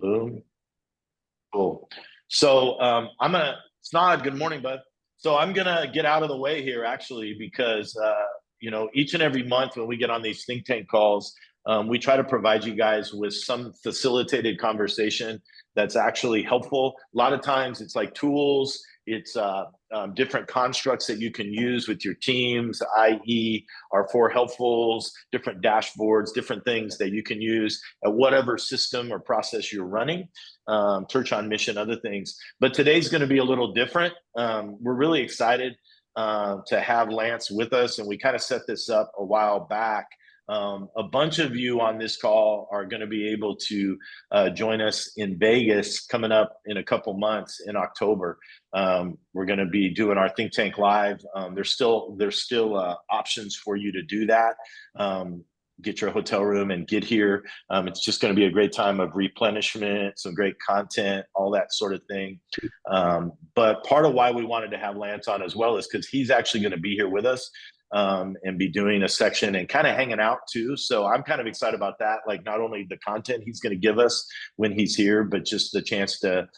Boom. Cool. So Snod, good morning, bud. So I'm gonna get out of the way here actually because each and every month when we get on these think tank calls, we try to provide you guys with some facilitated conversation that's actually helpful. A lot of times it's like tools, it's different constructs that you can use with your teams, i.e., our four helpfuls, different dashboards, different things that you can use at whatever system or process you're running, Church on Mission, other things. But today's going to be a little different. We're really excited to have Lance with us, and we kind of set this up a while back. A bunch of you on this call are going to be able to join us in Vegas coming up in a couple months in October. We're going to be doing our Think Tank Live. There's still options for you to do that. Get your hotel room and get here. It's just going to be a great time of replenishment, some great content, all that sort of thing. But part of why we wanted to have Lance on as well is because he's actually going to be here with us and be doing a section and kind of hanging out too. So I'm kind of excited about that. Like not only the content he's going to give us when he's here, but just the chance to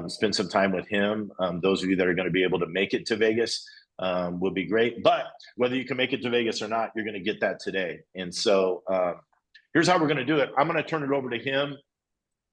spend some time with him. Those of you that are going to be able to make it to Vegas will be great. But whether you can make it to Vegas or not, you're going to get that today. And so here's how we're going to do it. I'm going to turn it over to him.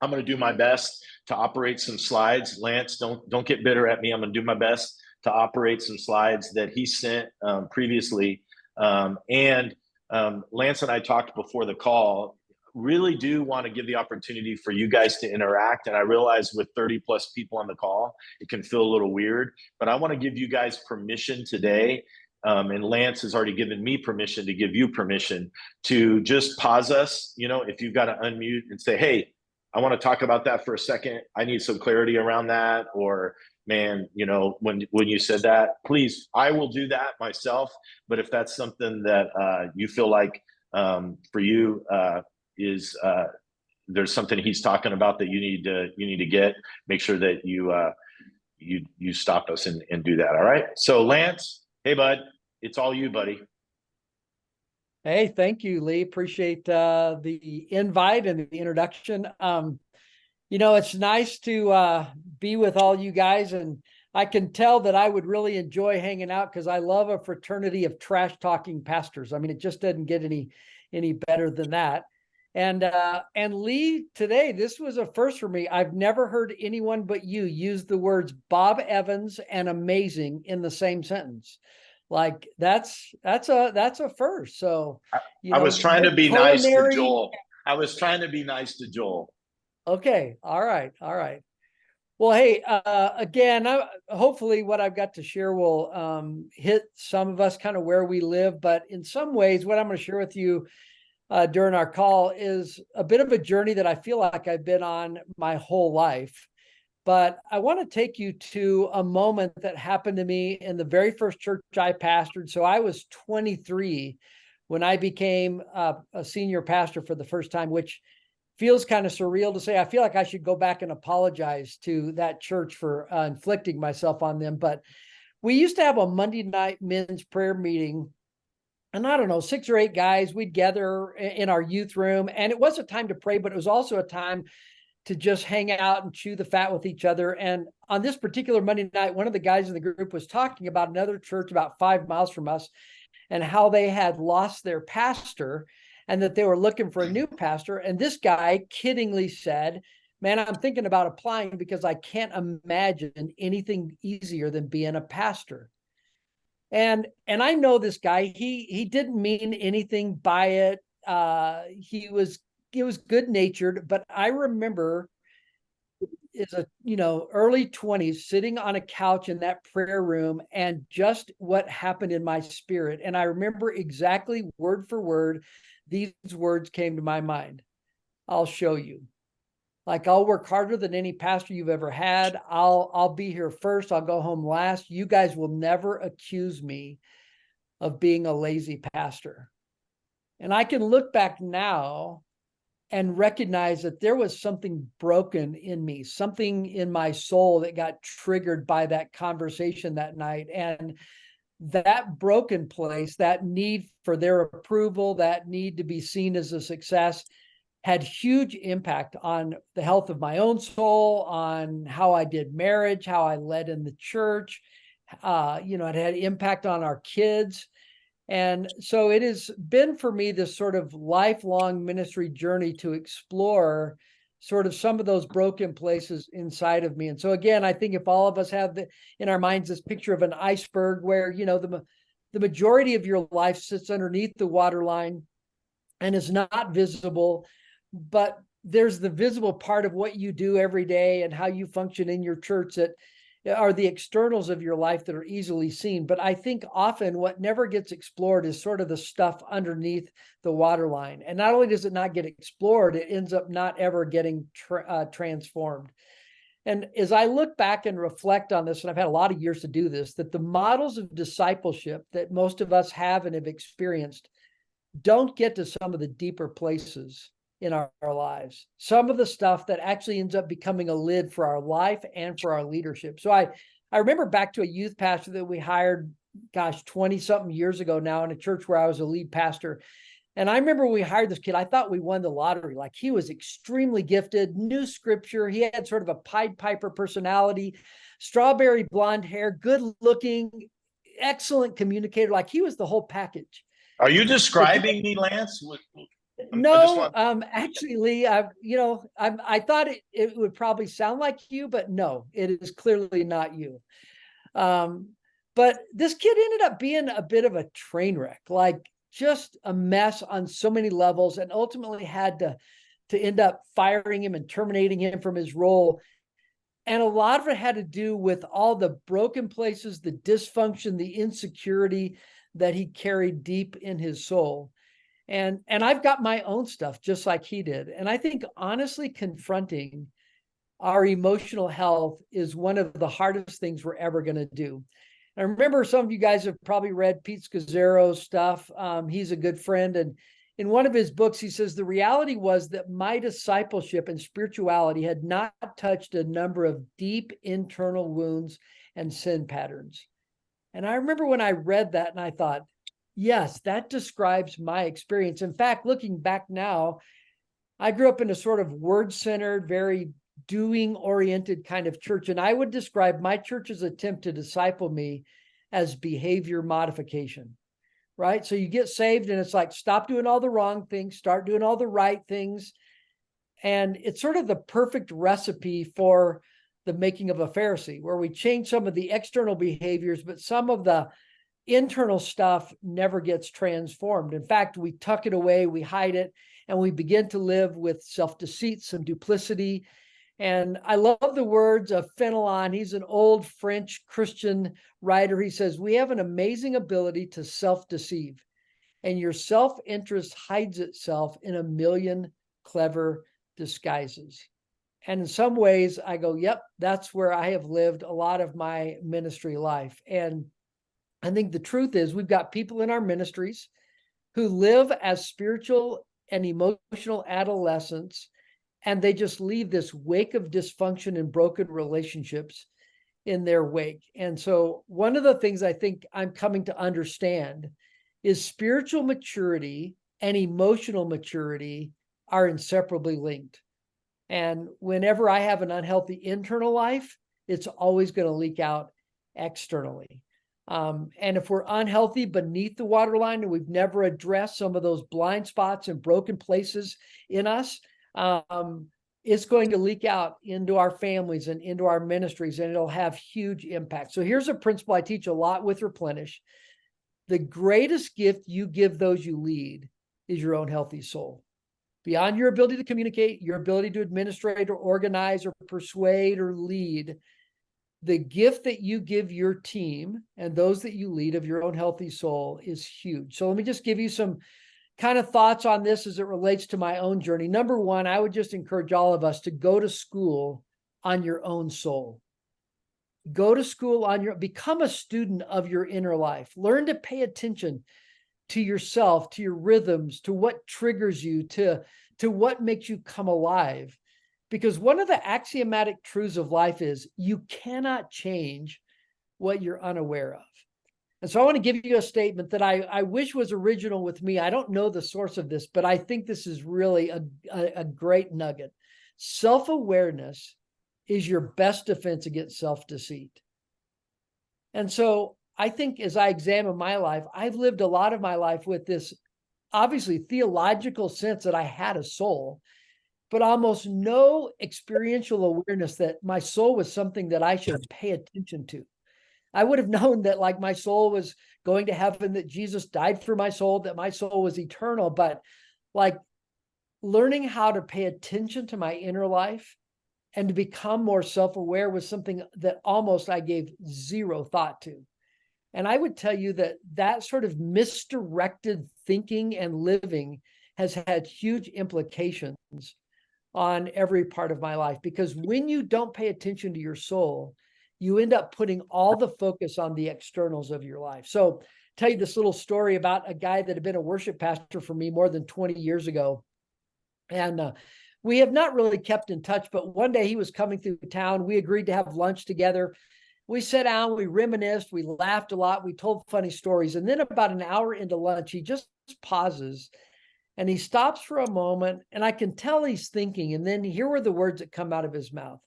I'm going to do my best to operate some slides. Lance, don't get bitter at me. I'm going to do my best to operate some slides that he sent previously. Lance and I talked before the call. Really do want to give the opportunity for you guys to interact. And I realize with 30 plus people on the call, it can feel a little weird, but I want to give you guys permission today. And Lance has already given me permission to give you permission to just pause us. If you've got to unmute and say, hey, I want to talk about that for a second. I need some clarity around that. Or man, when you said that, please, I will do that myself. But if that's something that you feel like for you, is there's something he's talking about that you need to get, make sure that you stop us and do that. All right. So Lance, hey bud, it's all you, buddy. Hey, thank you, Lee. Appreciate the invite and the introduction. It's nice to be with all you guys, and I can tell that I would really enjoy hanging out because I love a fraternity of trash talking pastors. I mean, it just doesn't get any better than that. And Lee, today, this was a first for me. I've never heard anyone but you use the words Bob Evans and amazing in the same sentence. Like that's a first. So, I was trying to be nice to Joel. I was trying to be nice to Joel. Okay. All right. Well, hey, again, hopefully what I've got to share will hit some of us kind of where we live. But in some ways, what I'm going to share with you during our call is a bit of a journey that I feel like I've been on my whole life. But I want to take you to a moment that happened to me in the very first church I pastored. So I was 23 when I became a senior pastor for the first time, which feels kind of surreal to say. I feel like I should go back and apologize to that church for inflicting myself on them. But we used to have a Monday night men's prayer meeting. And I don't know, 6 or 8 guys, we'd gather in our youth room. And it was a time to pray, but it was also a time to just hang out and chew the fat with each other. And on this particular Monday night, one of the guys in the group was talking about another church about 5 miles from us and how they had lost their pastor and that they were looking for a new pastor. And this guy kiddingly said, man, I'm thinking about applying because I can't imagine anything easier than being a pastor. And I know this guy, he didn't mean anything by it. He was good natured, but I remember is a early 20s sitting on a couch in that prayer room and just what happened in my spirit. And I remember exactly word for word, these words came to my mind. I'll show you. Like, I'll work harder than any pastor you've ever had. I'll be here first. I'll go home last. You guys will never accuse me of being a lazy pastor. And I can look back now and recognize that there was something broken in me, something in my soul that got triggered by that conversation that night. And that broken place, that need for their approval, that need to be seen as a success, had huge impact on the health of my own soul, on how I did marriage, how I led in the church. It had impact on our kids. And so it has been for me this sort of lifelong ministry journey to explore sort of some of those broken places inside of me. And so again, I think if all of us have in our minds this picture of an iceberg where, the majority of your life sits underneath the waterline and is not visible, but there's the visible part of what you do every day and how you function in your church that are the externals of your life that are easily seen. But I think often what never gets explored is sort of the stuff underneath the waterline. And not only does it not get explored, it ends up not ever getting transformed. And as I look back and reflect on this, and I've had a lot of years to do this, that the models of discipleship that most of us have and have experienced don't get to some of the deeper places in our lives, some of the stuff that actually ends up becoming a lid for our life and for our leadership. So I remember back to a youth pastor that we hired, 20 something years ago now, in a church where I was a lead pastor. And I remember when we hired this kid, I thought we won the lottery. Like, he was extremely gifted, knew scripture. He had sort of a Pied Piper personality, strawberry blonde hair, good looking, excellent communicator. Like, he was the whole package. Are you describing me, Lance? No, actually, Lee, I thought it would probably sound like you, but no, it is clearly not you. But this kid ended up being a bit of a train wreck, like just a mess on so many levels, and ultimately had to end up firing him and terminating him from his role. And a lot of it had to do with all the broken places, the dysfunction, the insecurity that he carried deep in his soul. And I've got my own stuff just like he did. And I think honestly confronting our emotional health is one of the hardest things we're ever going to do. I remember some of you guys have probably read Pete Scazzero's stuff. He's a good friend. And in one of his books, he says, the reality was that my discipleship and spirituality had not touched a number of deep internal wounds and sin patterns. And I remember when I read that and I thought, yes, that describes my experience. In fact, looking back now, I grew up in a sort of word-centered, very doing-oriented kind of church. And I would describe my church's attempt to disciple me as behavior modification, right? So you get saved and it's like, stop doing all the wrong things, start doing all the right things. And it's sort of the perfect recipe for the making of a Pharisee, where we change some of the external behaviors, but some of the internal stuff never gets transformed. In fact, we tuck it away, we hide it, and we begin to live with self-deceit, some duplicity. And I love the words of Fenelon. He's an old French Christian writer. He says, we have an amazing ability to self-deceive, and your self-interest hides itself in a million clever disguises. And in some ways I go, yep, that's where I have lived a lot of my ministry life. And I think the truth is we've got people in our ministries who live as spiritual and emotional adolescents, and they just leave this wake of dysfunction and broken relationships in their wake. And so one of the things I think I'm coming to understand is spiritual maturity and emotional maturity are inseparably linked. And whenever I have an unhealthy internal life, it's always going to leak out externally. And if we're unhealthy beneath the waterline and we've never addressed some of those blind spots and broken places in us, it's going to leak out into our families and into our ministries, and it'll have huge impact. So here's a principle I teach a lot with Replenish. The greatest gift you give those you lead is your own healthy soul. Beyond your ability to communicate, your ability to administrate or organize or persuade or lead, the gift that you give your team and those that you lead of your own healthy soul is huge. So let me just give you some kind of thoughts on this as it relates to my own journey. Number one, I would just encourage all of us to go to school on your own soul. Go to school become a student of your inner life. Learn to pay attention to yourself, to your rhythms, to what triggers you, to what makes you come alive. Because one of the axiomatic truths of life is you cannot change what you're unaware of. And so I want to give you a statement that I wish was original with me. I don't know the source of this, but I think this is really a great nugget. Self-awareness is your best defense against self-deceit. And so I think as I examine my life, I've lived a lot of my life with this obviously theological sense that I had a soul, but almost no experiential awareness that my soul was something that I should pay attention to. I would have known that like my soul was going to heaven, that Jesus died for my soul, that my soul was eternal, but like learning how to pay attention to my inner life and to become more self-aware was something that almost I gave zero thought to. And I would tell you that that sort of misdirected thinking and living has had huge implications on every part of my life, because when you don't pay attention to your soul, you end up putting all the focus on the externals of your life. So tell you this little story about a guy that had been a worship pastor for me more than 20 years ago. And we have not really kept in touch, but one day he was coming through town. We agreed to have lunch together. We sat down, we reminisced, we laughed a lot, we told funny stories. And then about an hour into lunch, he just pauses and he stops for a moment, and I can tell he's thinking. And then here were the words that come out of his mouth.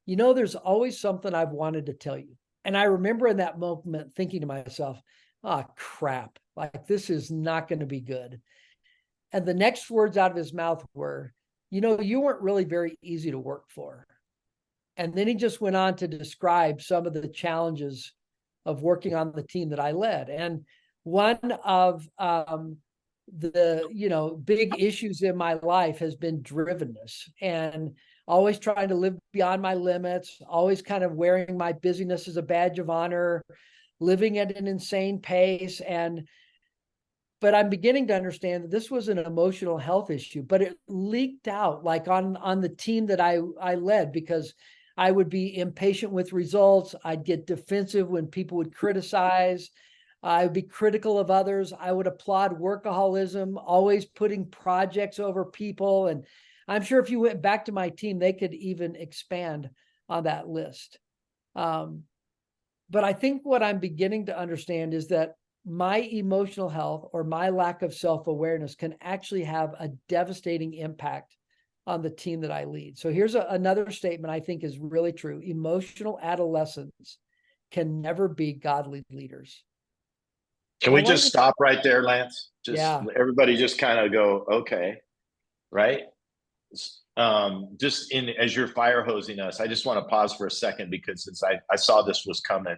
You know, there's always something I've wanted to tell you. And I remember in that moment thinking to myself, oh, crap, like this is not going to be good. And the next words out of his mouth were, you know, you weren't really very easy to work for. And then he just went on to describe some of the challenges of working on the team that I led. And one of the big issues in my life has been drivenness, and always trying to live beyond my limits, always kind of wearing my busyness as a badge of honor, living at an insane pace. But I'm beginning to understand that this was an emotional health issue, but it leaked out like on the team that I led, because I would be impatient with results. I'd get defensive when people would criticize. I would be critical of others. I would applaud workaholism, always putting projects over people. And I'm sure if you went back to my team, they could even expand on that list. But I think what I'm beginning to understand is that my emotional health or my lack of self-awareness can actually have a devastating impact on the team that I lead. So here's another statement I think is really true. Emotional adolescents can never be godly leaders. Can we just stop right there, Lance? Everybody just kind of go, okay, right? Just as you're fire hosing us, I just want to pause for a second, because since I saw this was coming,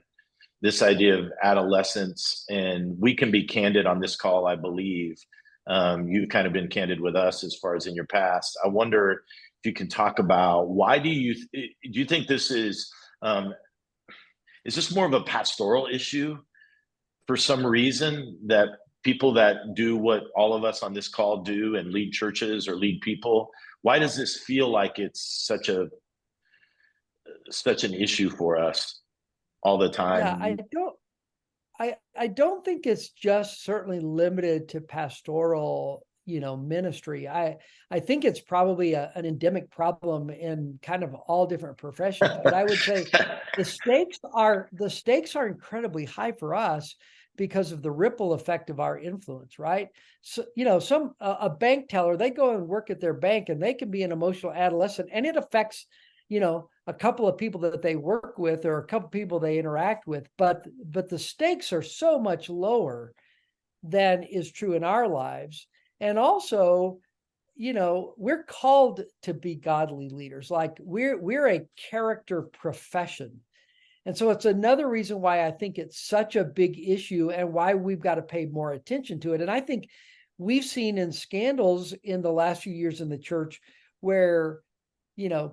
this idea of adolescence, and we can be candid on this call, I believe. You've kind of been candid with us as far as in your past. I wonder if you can talk about why do you think this is this more of a pastoral issue for some reason, that people that do what all of us on this call do and lead churches or lead people, why does this feel like it's such an issue for us all the time? Yeah, I don't think it's just certainly limited to pastoral, ministry. I think it's probably an endemic problem in kind of all different professions. But I would say the stakes are incredibly high for us because of the ripple effect of our influence, right? So, a bank teller, they go and work at their bank and they can be an emotional adolescent, and it affects, a couple of people that they work with or a couple of people they interact with, but the stakes are so much lower than is true in our lives. And also, we're called to be godly leaders. Like we're a character profession. And so it's another reason why I think it's such a big issue and why we've got to pay more attention to it. And I think we've seen in scandals in the last few years in the church where,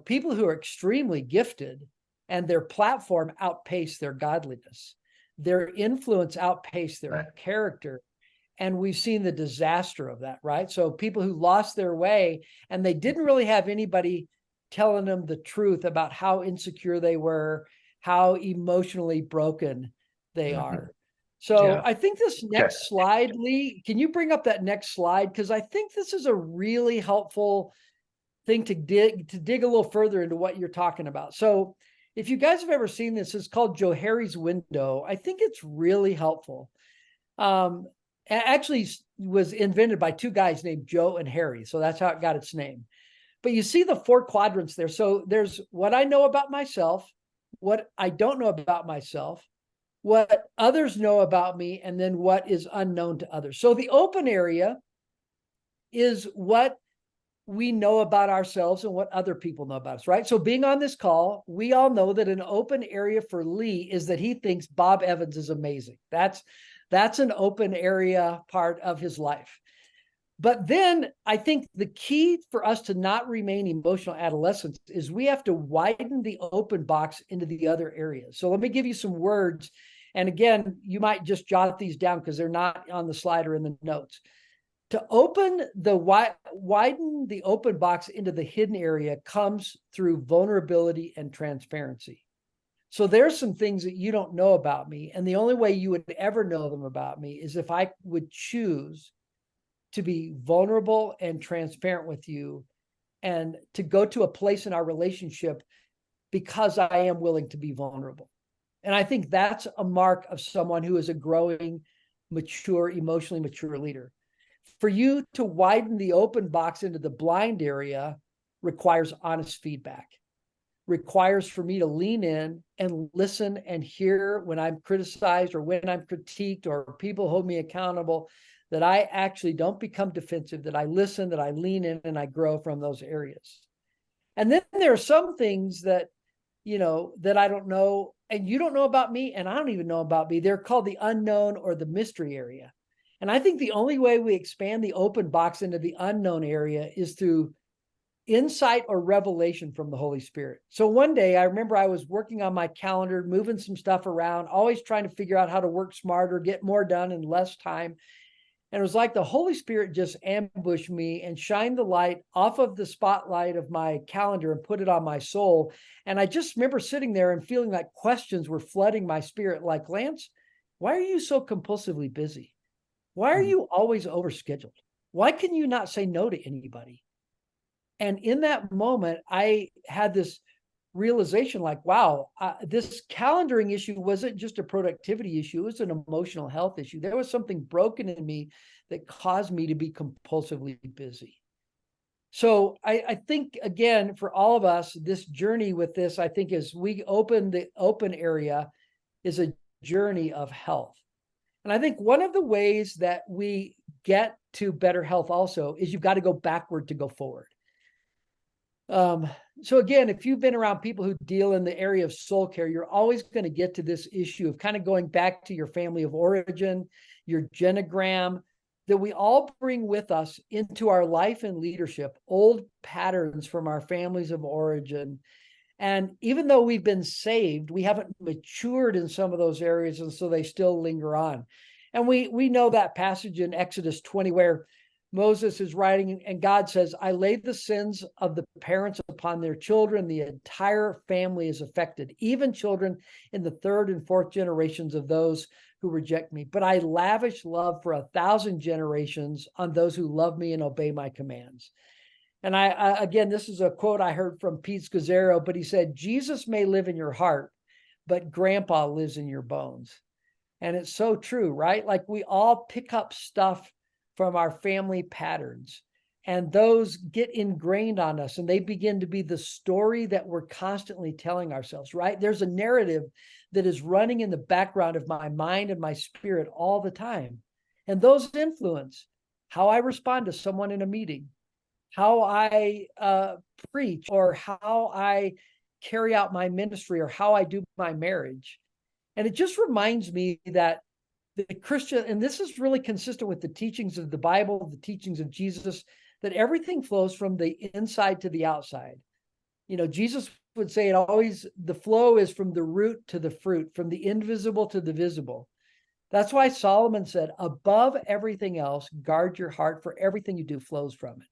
people who are extremely gifted and their platform outpace their godliness, their influence outpace their character. And we've seen the disaster of that, right? So people who lost their way and they didn't really have anybody telling them the truth about how insecure they were, how emotionally broken they are. So I think this next slide, Lee, can you bring up that next slide? Because I think this is a really helpful thing to dig a little further into what you're talking about. So If you guys have ever seen this, it's called Johari's Window. I think it's really helpful. Actually was invented by two guys named Joe and Harry. So that's how it got its name. But you see the 4 quadrants there. So there's what I know about myself, what I don't know about myself, what others know about me, and then what is unknown to others. So the open area is what we know about ourselves and what other people know about us, right? So being on this call, we all know that an open area for Lee is that he thinks Bob Evans is amazing. That's an open area part of his life. But then I think the key for us to not remain emotional adolescents is we have to widen the open box into the other areas. So let me give you some words. And again, you might just jot these down because they're not on the slide or in the notes. To widen the open box into the hidden area comes through vulnerability and transparency. So there's some things that you don't know about me. And the only way you would ever know them about me is if I would choose to be vulnerable and transparent with you and to go to a place in our relationship because I am willing to be vulnerable. And I think that's a mark of someone who is a growing, mature, emotionally mature leader. For you to widen the open box into the blind area requires honest feedback, requires for me to lean in and listen and hear when I'm criticized or when I'm critiqued or people hold me accountable, that I actually don't become defensive, that I listen, that I lean in and I grow from those areas. And then there are some things that, that I don't know and you don't know about me and I don't even know about me. They're called the unknown or the mystery area. And I think the only way we expand the open box into the unknown area is through insight or revelation from the Holy Spirit. So one day I remember I was working on my calendar, moving some stuff around, always trying to figure out how to work smarter, get more done in less time. And it was like the Holy Spirit just ambushed me and shined the light off of the spotlight of my calendar and put it on my soul. And I just remember sitting there and feeling like questions were flooding my spirit, like, Lance, why are you so compulsively busy? Why are you always overscheduled? Why can you not say no to anybody? And in that moment, I had this realization like, wow, this calendaring issue wasn't just a productivity issue. It was an emotional health issue. There was something broken in me that caused me to be compulsively busy. So I think, again, for all of us, this journey with this, I think as we open the open area is a journey of health. And I think one of the ways that we get to better health also is you've got to go backward to go forward. So again, if you've been around people who deal in the area of soul care, you're always going to get to this issue of kind of going back to your family of origin, your genogram, that we all bring with us into our life and leadership, old patterns from our families of origin. And even though we've been saved, we haven't matured in some of those areas, and so they still linger on. And we know that passage in Exodus 20 where Moses is writing and God says, I laid the sins of the parents upon their children. The entire family is affected, even children in the 3rd and 4th generations of those who reject me. But I lavish love for 1,000 generations on those who love me and obey my commands. And I again, this is a quote I heard from Pete Scazzaro, but he said, Jesus may live in your heart, but grandpa lives in your bones. And it's so true, right? Like we all pick up stuff from our family patterns, and those get ingrained on us, and they begin to be the story that we're constantly telling ourselves, right? There's a narrative that is running in the background of my mind and my spirit all the time. And those influence how I respond to someone in a meeting, how I preach, or how I carry out my ministry, or how I do my marriage. And it just reminds me that the Christian, and this is really consistent with the teachings of the Bible, the teachings of Jesus, that everything flows from the inside to the outside. Jesus would say it always, the flow is from the root to the fruit, from the invisible to the visible. That's why Solomon said, above everything else, guard your heart, for everything you do flows from it.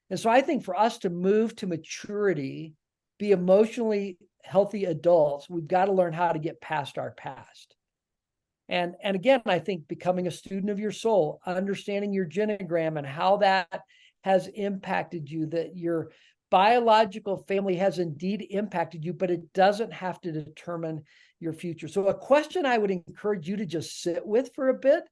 And so I think for us to move to maturity, be emotionally healthy adults, we've got to learn how to get past our past. And again, I think becoming a student of your soul, understanding your genogram and how that has impacted you, that your biological family has indeed impacted you, but it doesn't have to determine your future. So a question I would encourage you to just sit with for a bit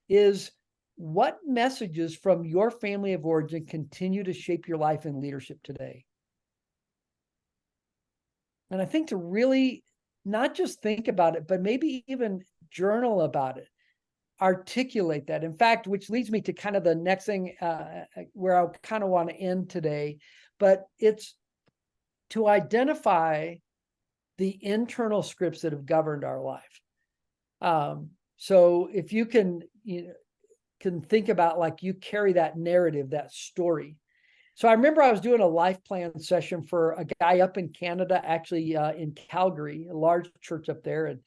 is, what messages from your family of origin continue to shape your life and leadership today? And I think to really not just think about it, but maybe even journal about it, articulate that. In fact, which leads me to kind of the next thing where I kind of want to end today, but it's to identify the internal scripts that have governed our life. So if you can, can think about, like, you carry that narrative, that story. So I remember I was doing a life plan session for a guy up in Canada, actually in Calgary, a large church up there. And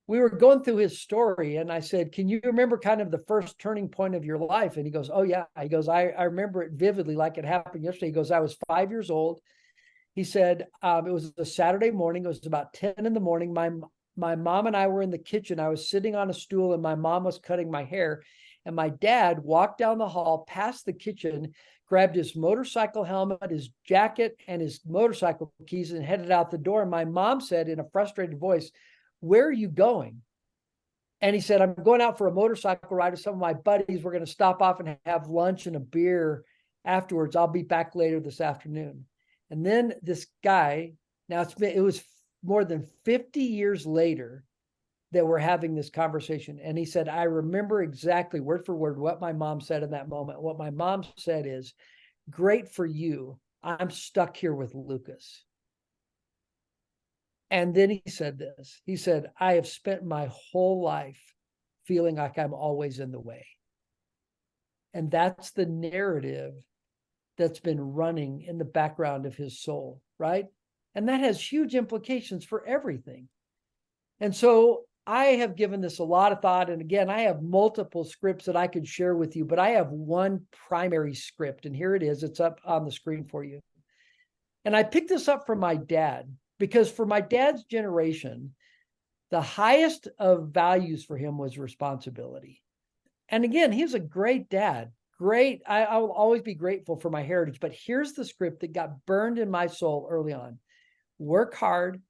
we were going through his story, and I said, can you remember kind of the first turning point of your life? And he goes, oh yeah. He goes, I remember it vividly, like it happened yesterday. He goes, I was 5 years old. He said, it was a Saturday morning. It was about 10 in the morning. My mom and I were in the kitchen. I was sitting on a stool, and my mom was cutting my hair. And my dad walked down the hall past the kitchen, grabbed his motorcycle helmet, his jacket, and his motorcycle keys, and headed out the door. And my mom said in a frustrated voice, where are you going? And he said, I'm going out for a motorcycle ride with some of my buddies. We're going to stop off and have lunch and a beer afterwards. I'll be back later this afternoon. And then this guy, now it was more than 50 years later that we're having this conversation. And he said, I remember exactly word for word what my mom said in that moment. What my mom said is, great for you. I'm stuck here with Lucas. And then he said this. He said, I have spent my whole life feeling like I'm always in the way. And that's the narrative that's been running in the background of his soul, right? And that has huge implications for everything. And so I have given this a lot of thought. And again, I have multiple scripts that I could share with you, but I have one primary script. And here it is. It's up on the screen for you. And I picked this up from my dad, because for my dad's generation, the highest of values for him was responsibility. And again, he was a great dad. Great. I will always be grateful for my heritage. But here's the script that got burned in my soul early on. Work hard,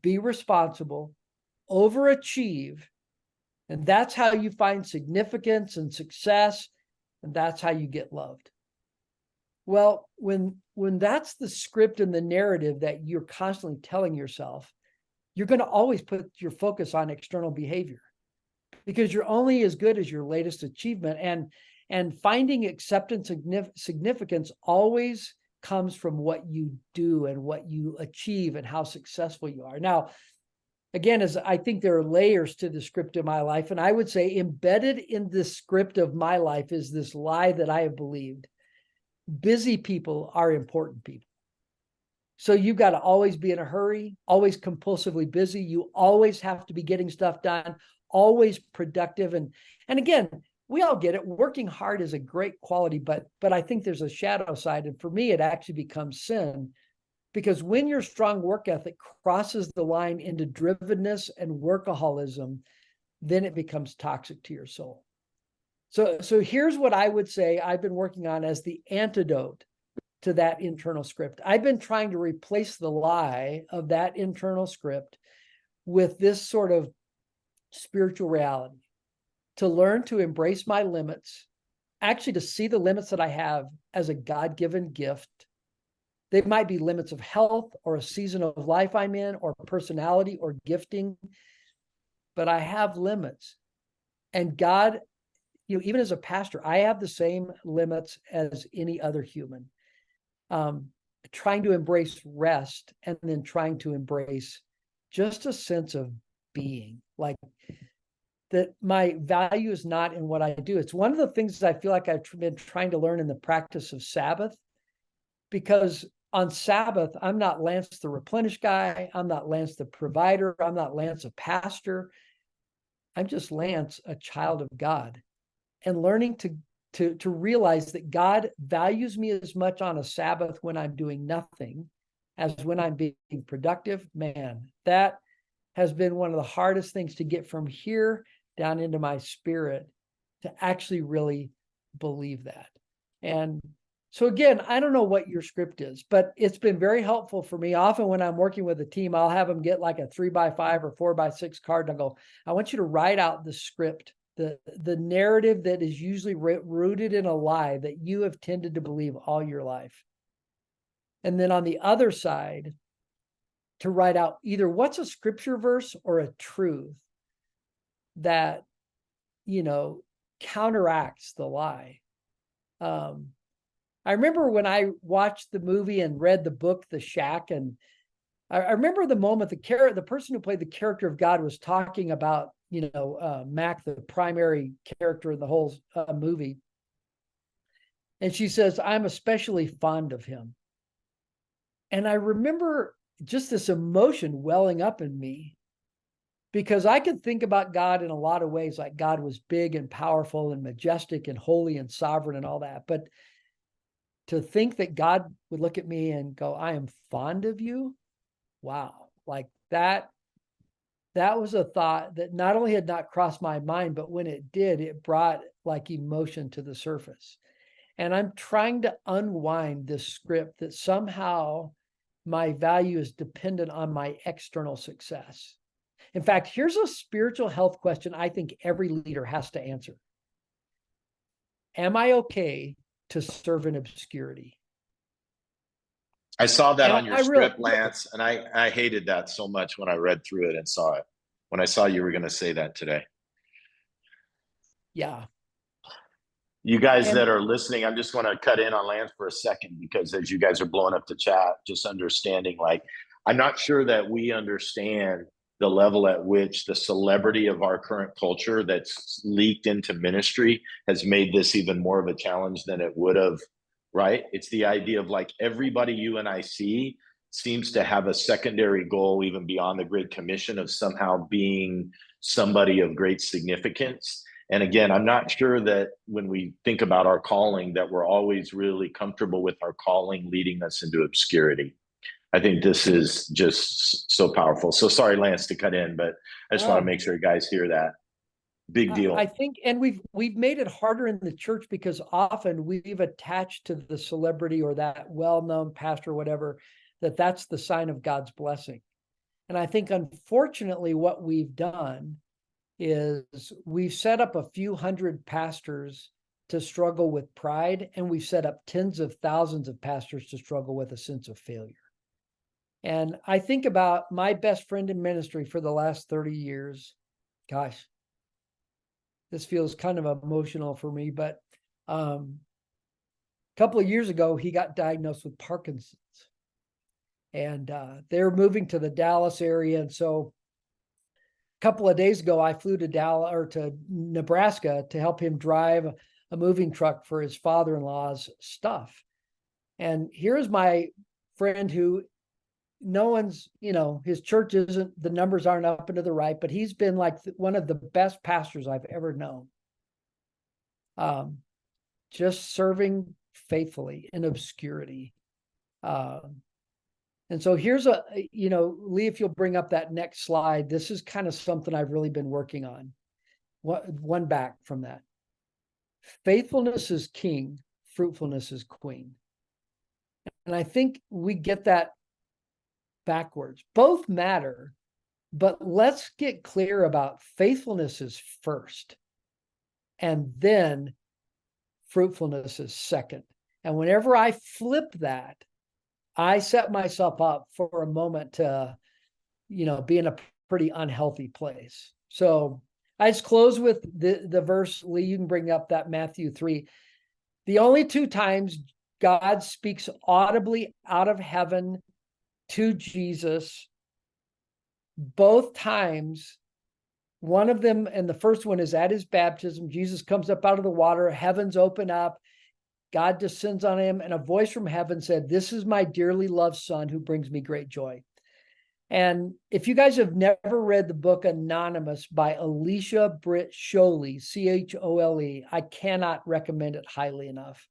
be responsible, overachieve, and that's how you find significance and success, and that's how you get loved. Well, when that's the script and the narrative that you're constantly telling yourself, you're going to always put your focus on external behavior, because you're only as good as your latest achievement. And finding acceptance and significance always comes from what you do and what you achieve and how successful you are. Now, again, as I think there are layers to the script of my life, and I would say embedded in the script of my life is this lie that I have believed. Busy people are important people. So you've got to always be in a hurry, always compulsively busy. You always have to be getting stuff done, always productive. And again, we all get it. Working hard is a great quality, but I think there's a shadow side. And for me, it actually becomes sin, because when your strong work ethic crosses the line into drivenness and workaholism, then it becomes toxic to your soul. So here's what I would say I've been working on as the antidote to that internal script. I've been trying to replace the lie of that internal script with this sort of spiritual reality, to learn to embrace my limits, actually to see the limits that I have as a God-given gift. They might be limits of health or a season of life I'm in, or personality or gifting, but I have limits. And God, even as a pastor, I have the same limits as any other human. Trying to embrace rest, and then trying to embrace just a sense of being, like that my value is not in what I do. It's one of the things that I feel like I've been trying to learn in the practice of Sabbath, because on Sabbath, I'm not Lance the replenish guy. I'm not Lance the provider. I'm not Lance a pastor. I'm just Lance, a child of God, and learning to realize that God values me as much on a Sabbath when I'm doing nothing as when I'm being productive. Man, that has been one of the hardest things to get from here down into my spirit, to actually really believe that. And So again, I don't know what your script is, but it's been very helpful for me. Often when I'm working with a team, I'll have them get like a 3x5 or 4x6 card and I'll go, I want you to write out the script, the narrative that is usually rooted in a lie that you have tended to believe all your life. And then on the other side, to write out either what's a scripture verse or a truth that, counteracts the lie. I remember when I watched the movie and read the book, The Shack, and I remember the moment the person who played the character of God was talking about, Mac, the primary character in the whole movie. And she says, I'm especially fond of him. And I remember just this emotion welling up in me because I could think about God in a lot of ways, like God was big and powerful and majestic and holy and sovereign and all that. But to think that God would look at me and go, I am fond of you. Wow. Like that was a thought that not only had not crossed my mind, but when it did, it brought like emotion to the surface. And I'm trying to unwind this script that somehow my value is dependent on my external success. In fact, here's a spiritual health question I think every leader has to answer. Am I okay to serve in obscurity? I saw that And on your I really, script, Lance, and I hated that so much when I read through it and saw it. When I saw you were going to say that today. yeah. You guys And that are listening, I'm just going to cut in on Lance for a second because as you guys are blowing up the chat, just understanding, like, I'm not sure that we understand the level at which the celebrity of our current culture that's leaked into ministry has made this even more of a challenge than it would have, right? It's the idea of like everybody you and I see seems to have a secondary goal, even beyond the Great Commission, of somehow being somebody of great significance. And again, I'm not sure that when we think about our calling, that we're always really comfortable with our calling leading us into obscurity. I think this is just so powerful. So sorry, Lance, to cut in, but I just want to make sure you guys hear that. Big deal. I think, and we've made it harder in the church because often we've attached to the celebrity or that well-known pastor, or whatever, that's the sign of God's blessing. And I think, unfortunately, what we've done is we've set up a few hundred pastors to struggle with pride, and we've set up tens of thousands of pastors to struggle with a sense of failure. And I think about my best friend in ministry for the last 30 years. Gosh, this feels kind of emotional for me, but a couple of years ago, he got diagnosed with Parkinson's. And they're moving to the Dallas area. And so a couple of days ago, I flew to Dallas or to Nebraska to help him drive a moving truck for his father-in-law's stuff. And here's my friend who no one's, his church isn't, the numbers aren't up and to the right, but he's been like one of the best pastors I've ever known. Just serving faithfully in obscurity. And so here's Lee, if you'll bring up that next slide, this is kind of something I've really been working on. One back from that. Faithfulness is king, fruitfulness is queen. And I think we get that backwards. Both matter, but let's get clear about faithfulness is first, and then fruitfulness is second. And whenever I flip that, I set myself up for a moment to, be in a pretty unhealthy place. So I just close with the verse. Lee, you can bring up that Matthew 3. The only two times God speaks audibly out of heaven to Jesus, both times, one of them, and the first one is at his baptism. Jesus comes up out of the water, heavens open up, God descends on him, and a voice from heaven said, "This is my dearly loved son who brings me great joy." And if you guys have never read the book Anonymous by Alicia Britt Chole, Chole, I cannot recommend it highly enough.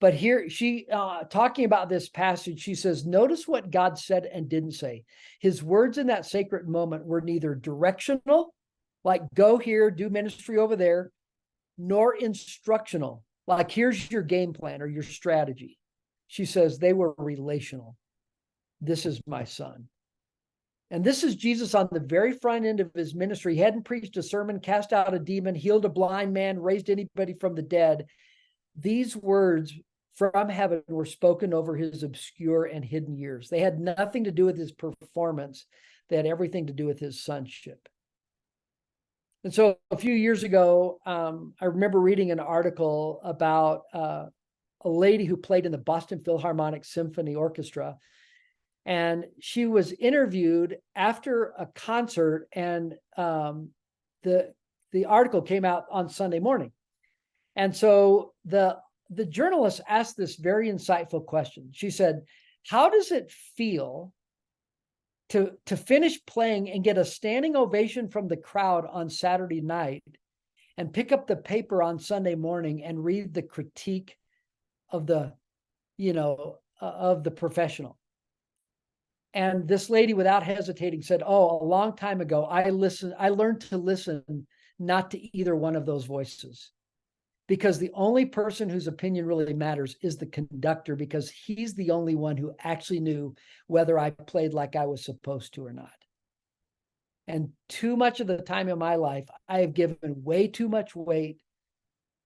But here she, talking about this passage, she says, notice what God said and didn't say. His words in that sacred moment were neither directional, like go here, do ministry over there, nor instructional, Like, here's your game plan or your strategy. She says, they were relational. This is my son. And this is Jesus on the very front end of his ministry. He hadn't preached a sermon, cast out a demon, healed a blind man, raised anybody from the dead. These words from heaven were spoken over his obscure and hidden years. They had nothing to do with his performance. They had everything to do with his sonship. And so a few years ago, I remember reading an article about a lady who played in the Boston Philharmonic Symphony Orchestra. And she was interviewed after a concert, and the article came out on Sunday morning. And so the journalist asked this very insightful question. She said, how does it feel to finish playing and get a standing ovation from the crowd on Saturday night and pick up the paper on Sunday morning and read the critique of the, of the professional? And this lady, without hesitating, said, oh, a long time ago, I learned to listen not to either one of those voices, because the only person whose opinion really matters is the conductor, because he's the only one who actually knew whether I played like I was supposed to or not. And too much of the time in my life, I have given way too much weight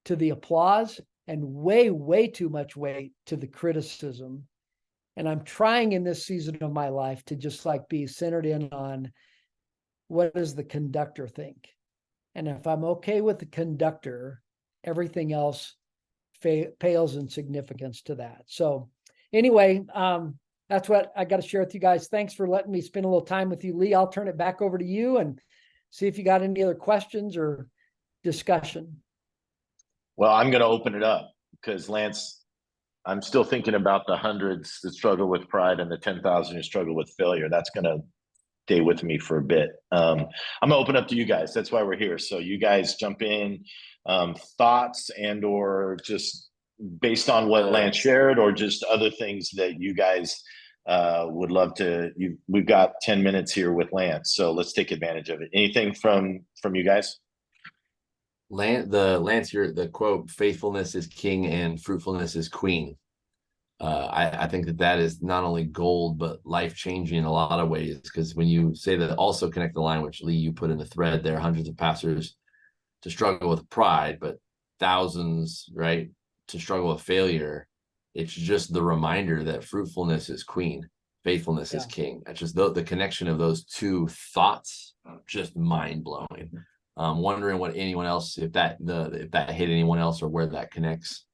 to the applause and way, way too much weight to the criticism. And I'm trying in this season of my life to just like be centered in on, what does the conductor think? And if I'm okay with the conductor, everything else pales in significance to that. So anyway, that's what I got to share with you guys. Thanks for letting me spend a little time with you, Lee. I'll turn it back over to you and see if you got any other questions or discussion. Well, I'm going to open it up because Lance, I'm still thinking about the hundreds that struggle with pride and the 10,000 who struggle with failure. That's going to stay with me for a bit. I'm going to open up to you guys. That's why we're here. So you guys jump in, thoughts and or just based on what Lance shared, or just other things that you guys would love to. We've got 10 minutes here with Lance, so let's take advantage of it. Anything from you guys? Lance, the quote, faithfulness is king and fruitfulness is queen. I think that is not only gold, but life-changing in a lot of ways, because when you say that, also connect the line, which Lee, you put in the thread there, hundreds of pastors to struggle with pride, but thousands, right, to struggle with failure. It's just the reminder that fruitfulness is queen, faithfulness is king. That's just the connection of those two thoughts, just mind-blowing. Wondering what anyone else, if that hit anyone else, or where that connects.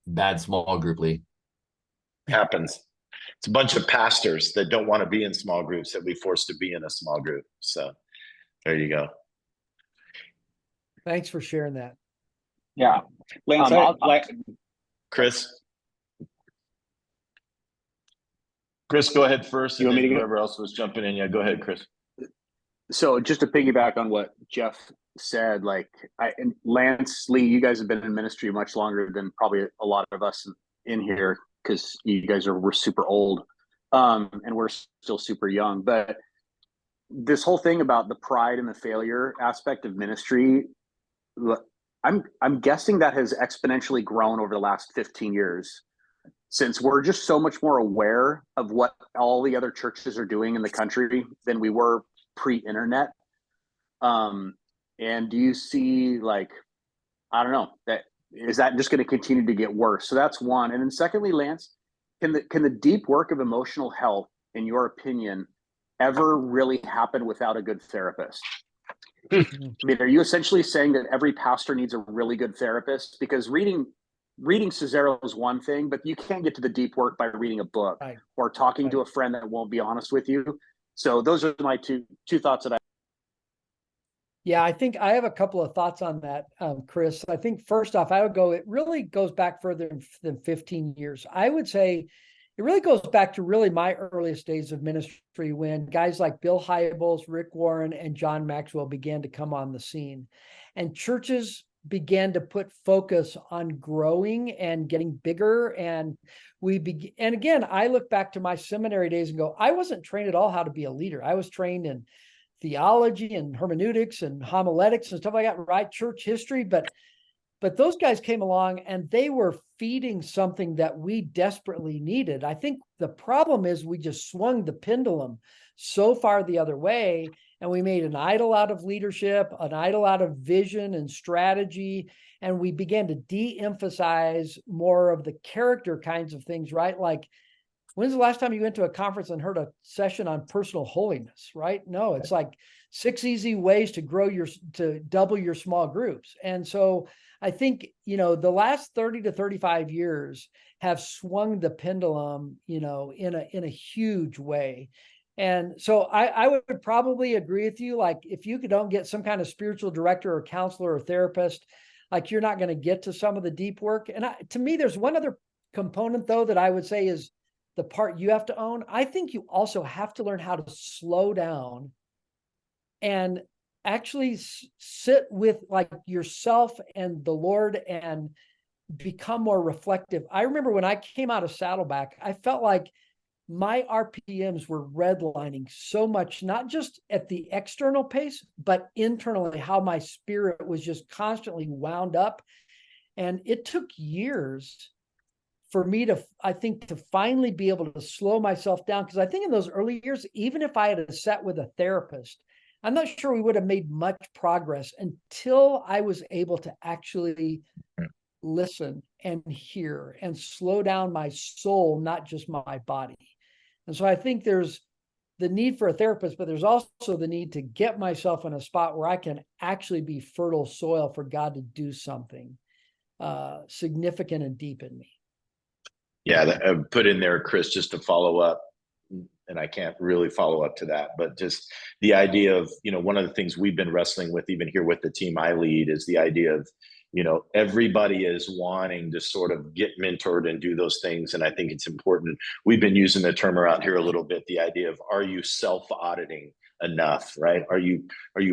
Bad small group, Lee. Happens. It's a bunch of pastors that don't want to be in small groups that we forced to be in a small group. So there you go. Thanks for sharing that. Yeah. Lance, Chris, go ahead first, and then whoever else was jumping in. Yeah, go ahead, Chris. So just to piggyback on what Jeff said, and Lance, Lee, you guys have been in ministry much longer than probably a lot of us in here, because you guys we're super old, and we're still super young. But this whole thing about the pride and the failure aspect of ministry, I'm guessing that has exponentially grown over the last 15 years. Since we're just so much more aware of what all the other churches are doing in the country than we were pre-internet. And do you see, I don't know, is that just going to continue to get worse? So that's one. And then secondly, Lance, can the deep work of emotional health, in your opinion, ever really happen without a good therapist? I mean, are you essentially saying that every pastor needs a really good therapist? Because reading Cesaro is one thing, but you can't get to the deep work by reading a book or talking to a friend that won't be honest with you. So those are my two thoughts that Yeah, I think I have a couple of thoughts on that, Chris. I think first off, I would go, it really goes back further than 15 years. I would say it really goes back to really my earliest days of ministry, when guys like Bill Hybels, Rick Warren, and John Maxwell began to come on the scene. And churches began to put focus on growing and getting bigger. And and again, I look back to my seminary days and go, I wasn't trained at all how to be a leader. I was trained in theology and hermeneutics and homiletics and stuff like that, right? Church history, but those guys came along and they were feeding something that we desperately needed. I think the problem is we just swung the pendulum so far the other way, and we made an idol out of leadership, an idol out of vision and strategy, and we began to de-emphasize more of the character kinds of things, right? Like, when's the last time you went to a conference and heard a session on personal holiness, right? No, it's like 6 easy ways to double your small groups. And so I think, the last 30 to 35 years have swung the pendulum, in a huge way. And so I would probably agree with you. Like, if you don't get some kind of spiritual director or counselor or therapist, like, you're not going to get to some of the deep work. And to me, there's one other component, though, that I would say is the part you have to own. I think you also have to learn how to slow down and actually sit with like yourself and the Lord and become more reflective. I remember when I came out of Saddleback, I felt like my RPMs were redlining so much, not just at the external pace, but internally, how my spirit was just constantly wound up. And it took years for me to finally be able to slow myself down. Because I think in those early years, even if I had sat with a therapist, I'm not sure we would have made much progress until I was able to actually listen and hear and slow down my soul, not just my body. And so I think there's the need for a therapist, but there's also the need to get myself in a spot where I can actually be fertile soil for God to do something significant and deep in me. Yeah, I put in there, Chris, just to follow up, and I can't really follow up to that, but just the idea of, one of the things we've been wrestling with, even here with the team I lead, is the idea of, everybody is wanting to sort of get mentored and do those things. And I think it's important. We've been using the term around here a little bit, the idea of, are you self-auditing enough, right? Are you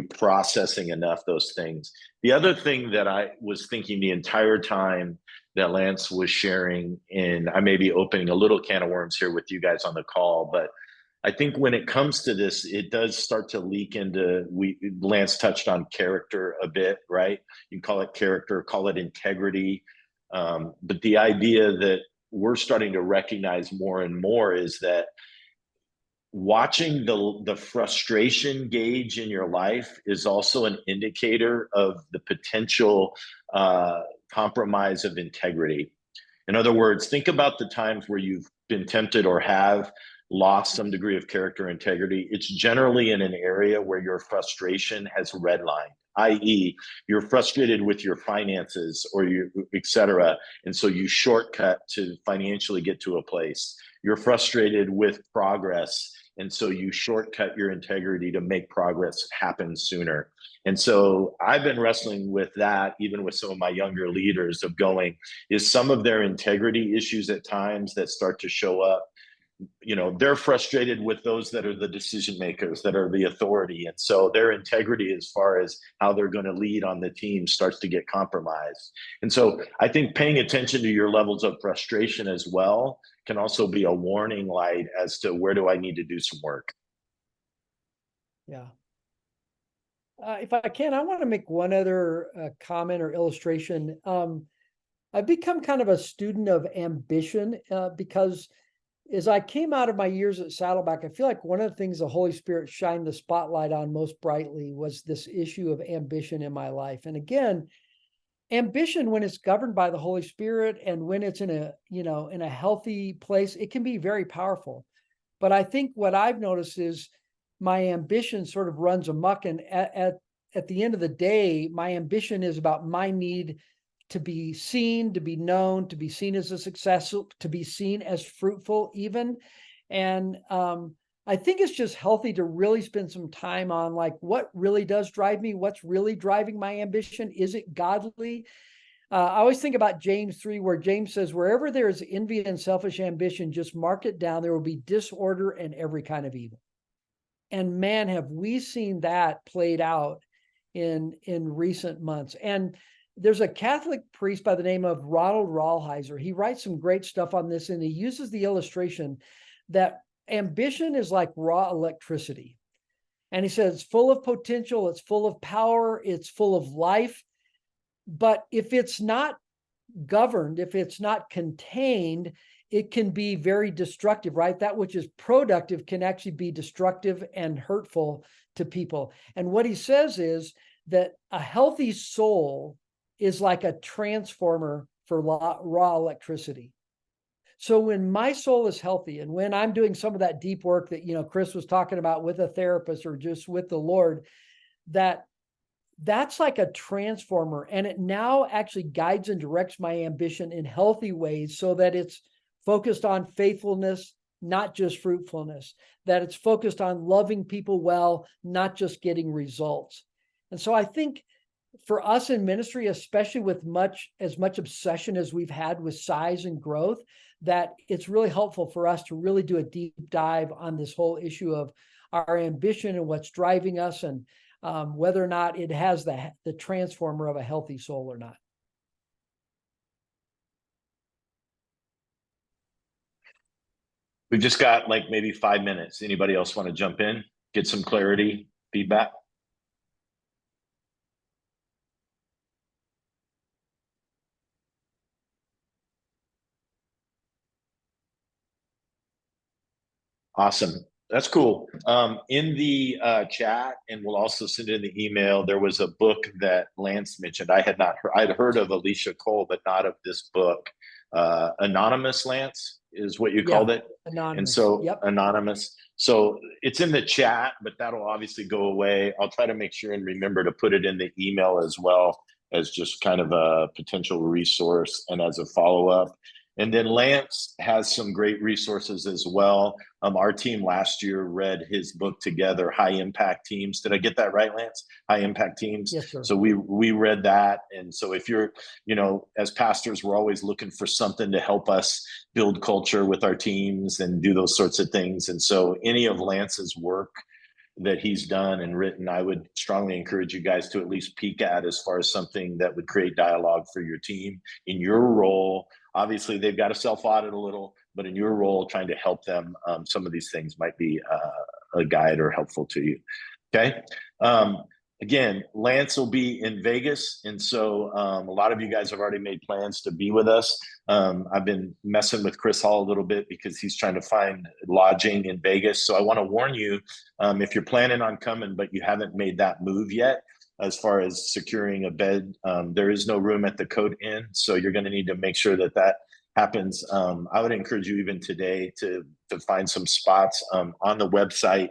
processing enough those things? The other thing that I was thinking the entire time that Lance was sharing, and I may be opening a little can of worms here with you guys on the call, but I think when it comes to this, it does start to leak into, Lance touched on character a bit, right? You can call it character, call it integrity. But the idea that we're starting to recognize more and more is that watching the frustration gauge in your life is also an indicator of the potential compromise of integrity. In other words, think about the times where you've been tempted or have lost some degree of character integrity. It's generally in an area where your frustration has redlined, i.e., you're frustrated with your finances or et cetera. And so you shortcut to financially get to a place. You're frustrated with progress. And so you shortcut your integrity to make progress happen sooner. And so I've been wrestling with that, even with some of my younger leaders, of going, is some of their integrity issues at times that start to show up, they're frustrated with those that are the decision makers, that are the authority. And so their integrity as far as how they're going to lead on the team starts to get compromised. And so I think paying attention to your levels of frustration as well can also be a warning light as to where do I need to do some work. Yeah. If I can, I want to make one other comment or illustration. I've become kind of a student of ambition because as I came out of my years at Saddleback, I feel like one of the things the Holy Spirit shined the spotlight on most brightly was this issue of ambition in my life. And again, ambition, when it's governed by the Holy Spirit and when it's in a healthy place, it can be very powerful. But I think what I've noticed is my ambition sort of runs amok. And at the end of the day, my ambition is about my need to be seen, to be known, to be seen as a success, to be seen as fruitful even. And I think it's just healthy to really spend some time on like what really does drive me, what's really driving my ambition. Is it godly? I always think about James 3, where James says, wherever there is envy and selfish ambition, just mark it down. There will be disorder and every kind of evil. And man, have we seen that played out in recent months. And there's a Catholic priest by the name of Ronald Rolheiser. He writes some great stuff on this, and he uses the illustration that ambition is like raw electricity. And he says, it's full of potential, it's full of power, it's full of life. But if it's not governed, if it's not contained, it can be very destructive, right? That which is productive can actually be destructive and hurtful to people. And what he says is that a healthy soul is like a transformer for raw electricity. So when my soul is healthy, and when I'm doing some of that deep work that, Chris was talking about with a therapist or just with the Lord, that's like a transformer, and it now actually guides and directs my ambition in healthy ways so that it's focused on faithfulness, not just fruitfulness, that it's focused on loving people well, not just getting results. And so I think for us in ministry, especially with as much obsession as we've had with size and growth, that it's really helpful for us to really do a deep dive on this whole issue of our ambition and what's driving us, and whether or not it has the transformer of a healthy soul or not. We've just got like maybe 5 minutes. Anybody else want to jump in, get some clarity, feedback? Awesome. That's cool. In the chat, and we'll also send it in the email, there was a book that Lance mentioned. I had not heard, I'd heard of Alicia Cole, but not of this book. Anonymous, Lance, is what you called it. Anonymous. And so Yep. Anonymous. So it's in the chat, but that'll obviously go away. I'll try to make sure and remember to put it in the email as well, as just kind of a potential resource and as a follow-up. And then Lance has some great resources as well. Our team last year read his book together, High Impact Teams. Did I get that right, Lance? High Impact Teams. Yes, sir. So we read that. And so if you're, as pastors, we're always looking for something to help us build culture with our teams and do those sorts of things. And so any of Lance's work that he's done and written, I would strongly encourage you guys to at least peek at, as far as something that would create dialogue for your team in your role. Obviously, they've got to self-audit a little, but in your role, trying to help them, some of these things might be a guide or helpful to you. Okay. Again, Lance will be in Vegas. And so a lot of you guys have already made plans to be with us. I've been messing with Chris Hall a little bit because he's trying to find lodging in Vegas. So I want to warn you, if you're planning on coming, but you haven't made that move yet, as far as securing a bed, there is no room at the Cote Inn. So you're going to need to make sure that happens. I would encourage you even today to find some spots on the website.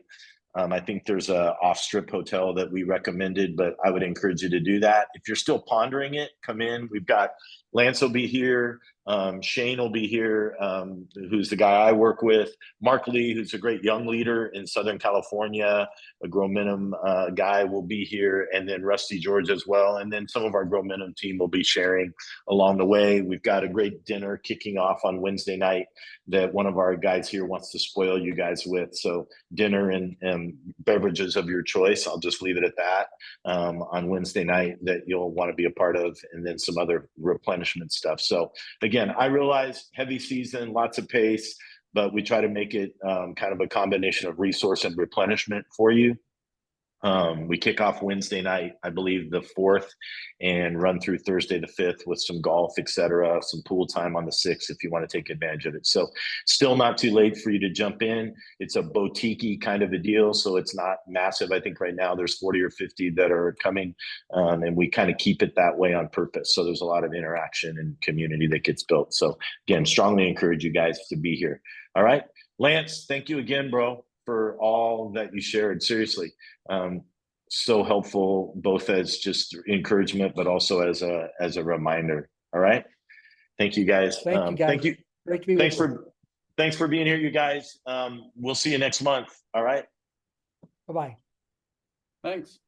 I think there's a off-strip hotel that we recommended, but I would encourage you to do that. If you're still pondering it, come in. We've got Lance will be here. Shane will be here, who's the guy I work with. Mark Lee, who's a great young leader in Southern California, a Grow Minimum guy, will be here, and then Rusty George as well. And then some of our Grow Minimum team will be sharing along the way. We've got a great dinner kicking off on Wednesday night that one of our guys here wants to spoil you guys with. So dinner and beverages of your choice. I'll just leave it at that on Wednesday night that you'll want to be a part of, and then some other replenishment stuff. So again, I realize heavy season, lots of pace, but we try to make it kind of a combination of resource and replenishment for you. We kick off Wednesday night, I believe the 4th, and run through Thursday the 5th with some golf, etc., some pool time on the 6th if you want to take advantage of it. So still not too late for you to jump in. It's a boutique-y kind of a deal, so it's not massive. I think right now there's 40 or 50 that are coming, and we kind of keep it that way on purpose. So there's a lot of interaction and community that gets built. So again, strongly encourage you guys to be here. All right, Lance, thank you again, bro, for all that you shared. Seriously, so helpful, both as just encouragement, but also as a reminder. All right, thank you guys. Thank you, guys. Thank you. Great to be with you. Thanks for being here, you guys. We'll see you next month. All right. Bye-bye. Thanks.